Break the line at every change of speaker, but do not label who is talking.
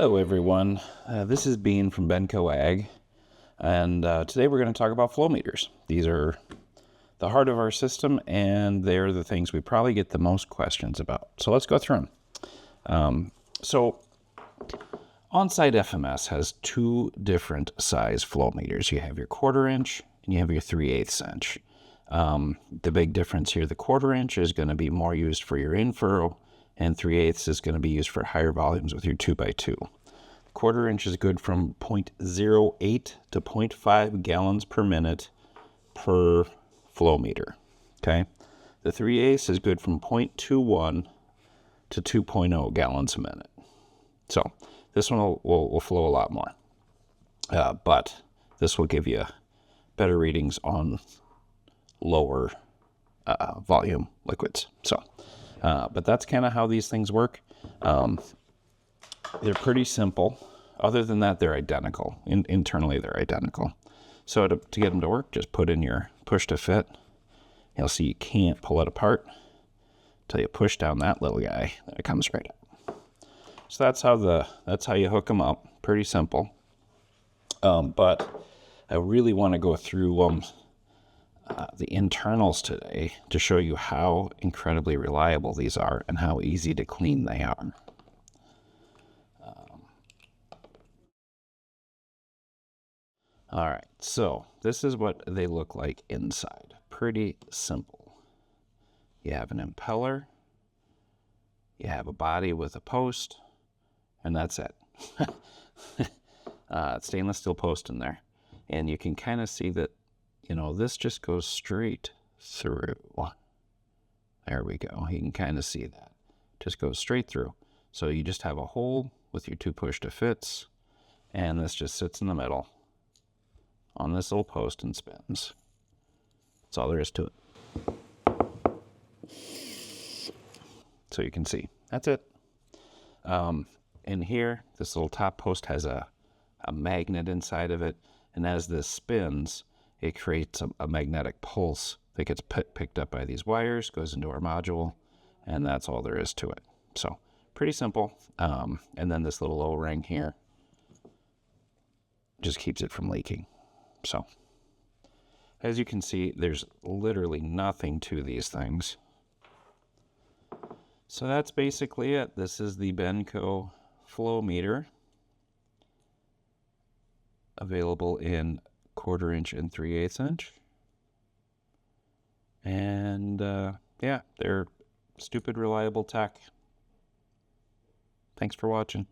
Hello everyone, this is Bean from Benco Ag, and today we're going to talk about flow meters. These are the heart of our system, and they're the things we probably get the most questions about. So let's go through them. So OnSite FMS has two different size flow meters. You have your 1/4 inch and you have your 3/8 inch. The big difference here, the 1/4 inch is going to be more used for your in-furrow, and 3/8 is going to be used for higher volumes with your 2x2. 1/4 inch is good from 0.08 to 0.5 gallons per minute per flow meter. Okay, the 3/8 is good from 0.21 to 2.0 gallons a minute. So this one will flow a lot more, but this will give you better readings on lower volume liquids. So, but that's kind of how these things work. They're pretty simple. Other than that, they're identical. Internally, they're identical. So to get them to work, just put in your push to fit. You'll see you can't pull it apart until you push down that little guy, and it comes right up. So that's how you hook them up. Pretty simple. But I really want to go through the internals today to show you how incredibly reliable these are and how easy to clean they are. All right, so this is what they look like inside. Pretty simple. You have an impeller, you have a body with a post, and that's it. Stainless steel post in there. And you can kind of see that, you know, this just goes straight through. There we go. You can kind of see that. Just goes straight through. So you just have a hole with your two push to fits, and this just sits in the middle on this little post and spins. That's all there is to it. So you can see, that's it. In here, this little top post has a magnet inside of it, and as this spins, it creates a magnetic pulse that gets picked up by these wires, goes into our module, and that's all there is to it. So pretty simple. And then this little O-ring here just keeps it from leaking. So as you can see, there's literally nothing to these things. So that's basically it. This is the Benco flow meter, available in 1/4 inch and 3/8 inch. And yeah, they're stupid reliable tech. Thanks for watching.